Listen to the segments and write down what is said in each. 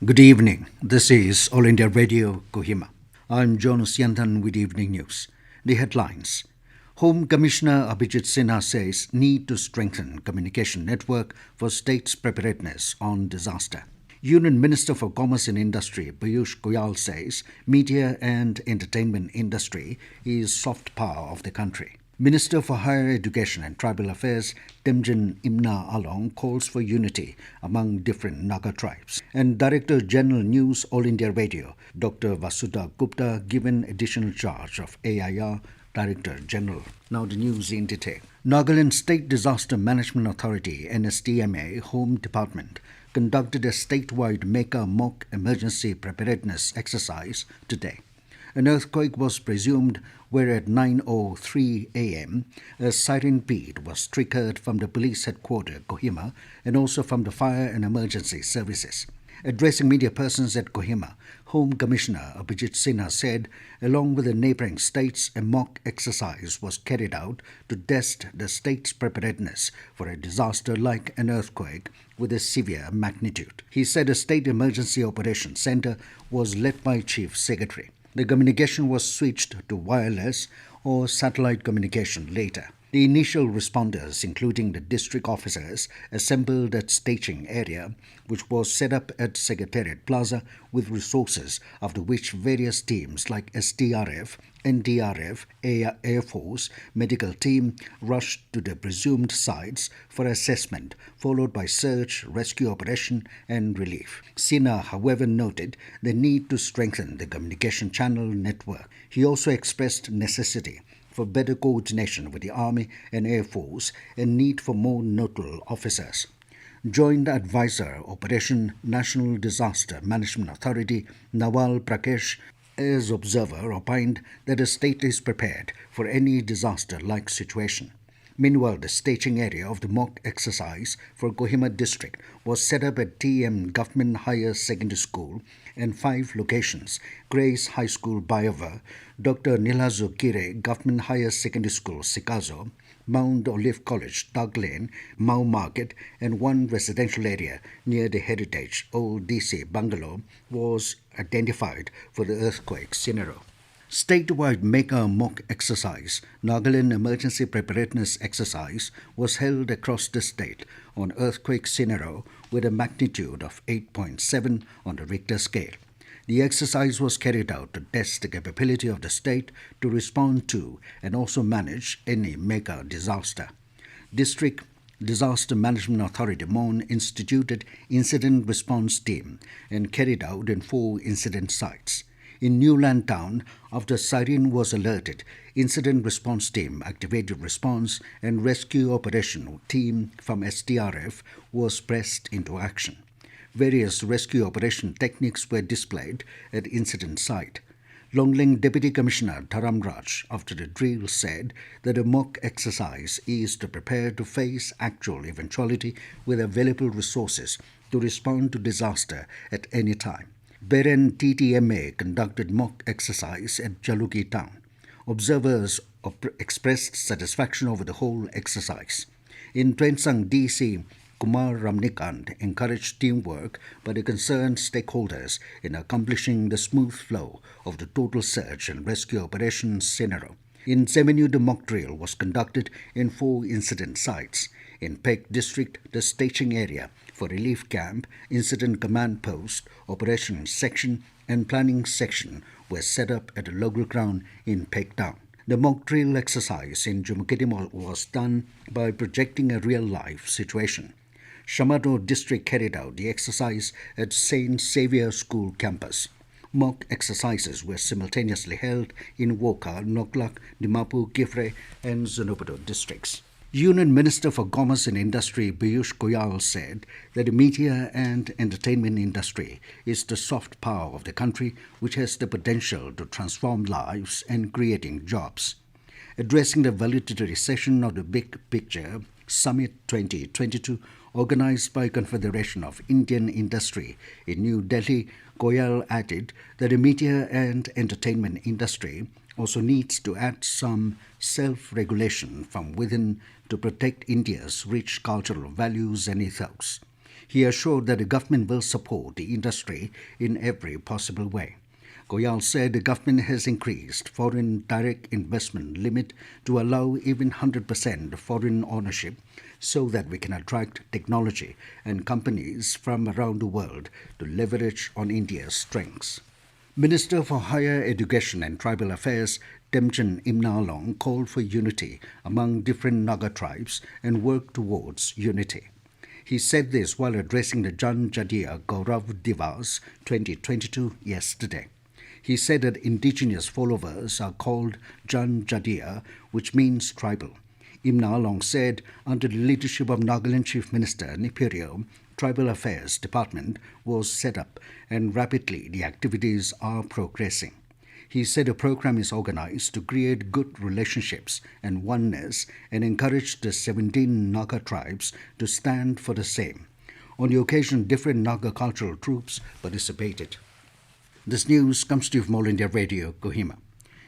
Good evening. This is All India Radio, Kohima. I'm Jonas Yanthan with Evening News. The headlines. Home Commissioner Abhijit Sinha says need to strengthen communication network for states' preparedness on disaster. Union Minister for Commerce and Industry Piyush Goyal says media and entertainment industry is soft power of the country. Minister for Higher Education and Tribal Affairs Temjen Imna calls for unity among different Naga tribes. And Director General News All India Radio Dr. Vasudha Gupta given additional charge of AIR Director General. Now the news in detail. Nagaland State Disaster Management Authority NSTMA Home Department conducted a statewide MECA mock emergency preparedness exercise today. An earthquake was presumed where at 9:03 a.m. a siren beat was triggered from the police headquarters Kohima and also from the fire and emergency services. Addressing media persons at Kohima, Home Commissioner Abhijit Sinha said, along with the neighbouring states, a mock exercise was carried out to test the state's preparedness for a disaster like an earthquake with a severe magnitude. He said a state emergency operations centre was led by Chief Secretary. The communication was switched to wireless or satellite communication later. The initial responders, including the district officers, assembled at staging area, which was set up at Secretariat Plaza with resources, after which various teams like SDRF, NDRF, Air Force, medical team rushed to the presumed sites for assessment, followed by search, rescue operation and relief. Sinha, however, noted the need to strengthen the communication channel network. He also expressed necessity for better coordination with the Army and Air Force and need for more nodal officers. Joint Advisor Operation National Disaster Management Authority Nawal Prakesh as observer opined that the state is prepared for any disaster-like situation. Meanwhile, the staging area of the mock exercise for Kohima district was set up at TM Government Higher Secondary School and 5 locations: Grace High School, Bayava, Dr. Nilazo Kire Government Higher Secondary School, Sikazo, Mount Olive College, Tug Lane, Mau Market, and one residential area near the Heritage Old DC Bungalow was identified for the earthquake scenario. Statewide MECA mock exercise, Nagaland Emergency Preparedness Exercise, was held across the state on earthquake scenario with a magnitude of 8.7 on the Richter scale. The exercise was carried out to test the capability of the state to respond to and also manage any MECA disaster. District Disaster Management Authority MON instituted incident response team and carried out in 4 incident sites. In Newland Town, after siren was alerted, incident response team activated response and rescue operation team from SDRF was pressed into action. Various rescue operation techniques were displayed at incident site. Longling Deputy Commissioner Dharam Raj, after the drill, said that a mock exercise is to prepare to face actual eventuality with available resources to respond to disaster at any time. Beren TTMA conducted mock exercise at Jaluki town. Observers expressed satisfaction over the whole exercise. In Twensang DC, Kumar Ramnikant encouraged teamwork by the concerned stakeholders in accomplishing the smooth flow of the total search and rescue operations scenario. In Zemenu, the mock drill was conducted in 4 incident sites. In Pek District, the staging area for relief camp, incident command post, operations section and planning section were set up at a local ground in Pek Town. The mock drill exercise in Jumukitim was done by projecting a real-life situation. Shamado District carried out the exercise at St. Xavier School campus. Mock exercises were simultaneously held in Woka, Noklak, Dimapur, Kifre and Zanopato districts. Union Minister for Commerce and Industry Piyush Goyal said that the media and entertainment industry is the soft power of the country which has the potential to transform lives and creating jobs. Addressing the valedictory session of the Big Picture Summit 2022 organized by Confederation of Indian Industry in New Delhi, Goyal added that the media and entertainment industry also needs to add some self-regulation from within to protect India's rich cultural values and ethos. He assured that the government will support the industry in every possible way. Goyal said the government has increased foreign direct investment limit to allow even 100% foreign ownership so that we can attract technology and companies from around the world to leverage on India's strengths. Minister for Higher Education and Tribal Affairs Temjen Imna called for unity among different Naga tribes and worked towards unity. He said this while addressing the Janjadiya Gaurav Divas 2022 yesterday. He said that indigenous followers are called Janjadiya, which means tribal. Imna said, under the leadership of Nagaland Chief Minister Nipirio, Tribal Affairs Department was set up and rapidly the activities are progressing. He said a program is organized to create good relationships and oneness and encourage the 17 Naga tribes to stand for the same. On the occasion, different Naga cultural troops participated. This news comes to you from All India Radio, Kohima.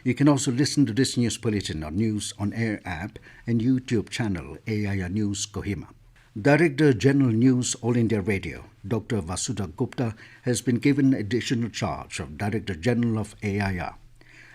You can also listen to this news bulletin on News on Air app and YouTube channel AIR News Kohima. Director General News All India Radio, Dr. Vasudha Gupta, has been given additional charge of Director General of AIR.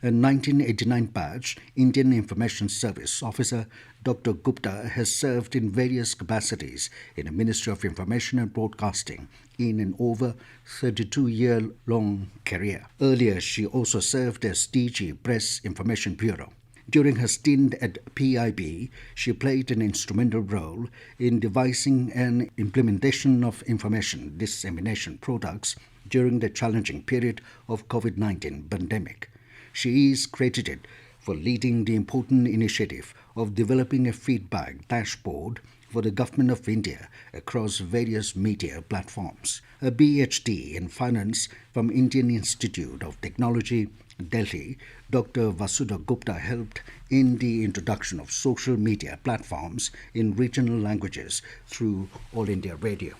A 1989 batch Indian Information Service officer, Dr. Gupta has served in various capacities in the Ministry of Information and Broadcasting in an over 32-year-long career. Earlier, she also served as DG Press Information Bureau. During her stint at PIB, she played an instrumental role in devising and implementation of information dissemination products during the challenging period of COVID-19 pandemic. She is credited for leading the important initiative of developing a feedback dashboard for the Government of India across various media platforms. A PhD in Finance from Indian Institute of Technology, Delhi, Dr. Vasudha Gupta helped in the introduction of social media platforms in regional languages through All India Radio.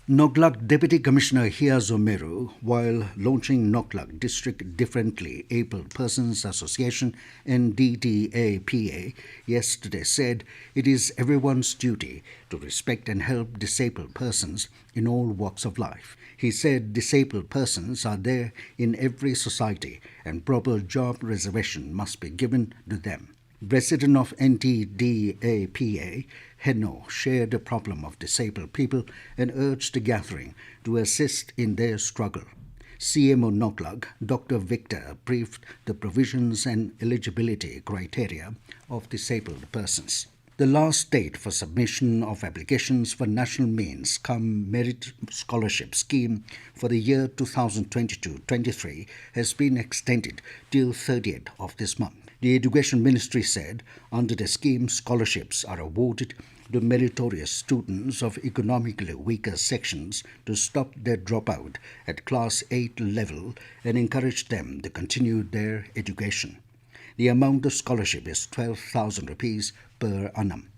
Noglak Deputy Commissioner Hiazo Meru, while launching Noglak District Differently Abled Persons Association NDDAPA yesterday said it is everyone's duty to respect and help disabled persons in all walks of life. He said disabled persons are there in every society and proper job reservation must be given to them. President of NDDAPA, Henno, shared the problem of disabled people and urged the gathering to assist in their struggle. CMO Noglak, Dr. Victor, briefed the provisions and eligibility criteria of disabled persons. The last date for submission of applications for National Means Cum Merit Scholarship Scheme for the year 2022-23 has been extended till 30th of this month. The Education Ministry said under the scheme, scholarships are awarded to meritorious students of economically weaker sections to stop their dropout at Class 8 level and encourage them to continue their education. The amount of scholarship is 12,000 rupees per annum.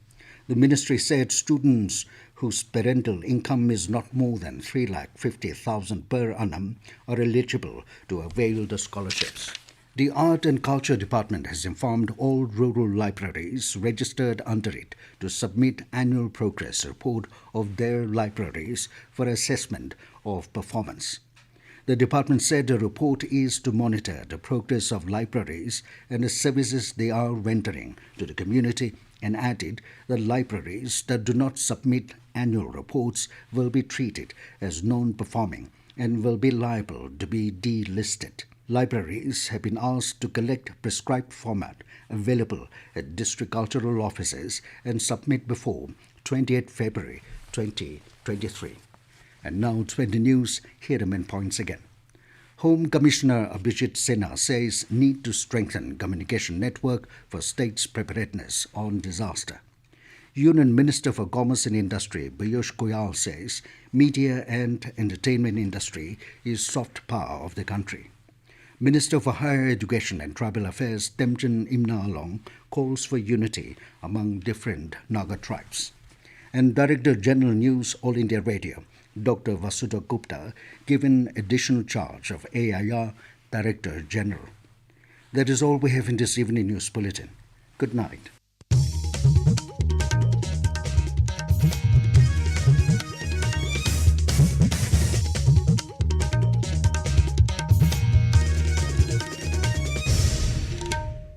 The ministry said students whose parental income is not more than 3,50,000 per annum are eligible to avail the scholarships. The Art and Culture Department has informed all rural libraries registered under it to submit annual progress report of their libraries for assessment of performance. The department said the report is to monitor the progress of libraries and the services they are rendering to the community and added that libraries that do not submit annual reports will be treated as non-performing and will be liable to be delisted. Libraries have been asked to collect prescribed format available at district cultural offices and submit before 28 February 2023. And now to the news, here are the main points again. Home Commissioner Abhijit Sinha says need to strengthen communication network for states' preparedness on disaster. Union Minister for Commerce and Industry Piyush Goyal says media and entertainment industry is soft power of the country. Minister for Higher Education and Tribal Affairs Temjen Imna calls for unity among different Naga tribes. And Director General News All India Radio Dr. Vasudha Gupta given additional charge of AIR Director General. That is all we have in this evening news bulletin. Good night.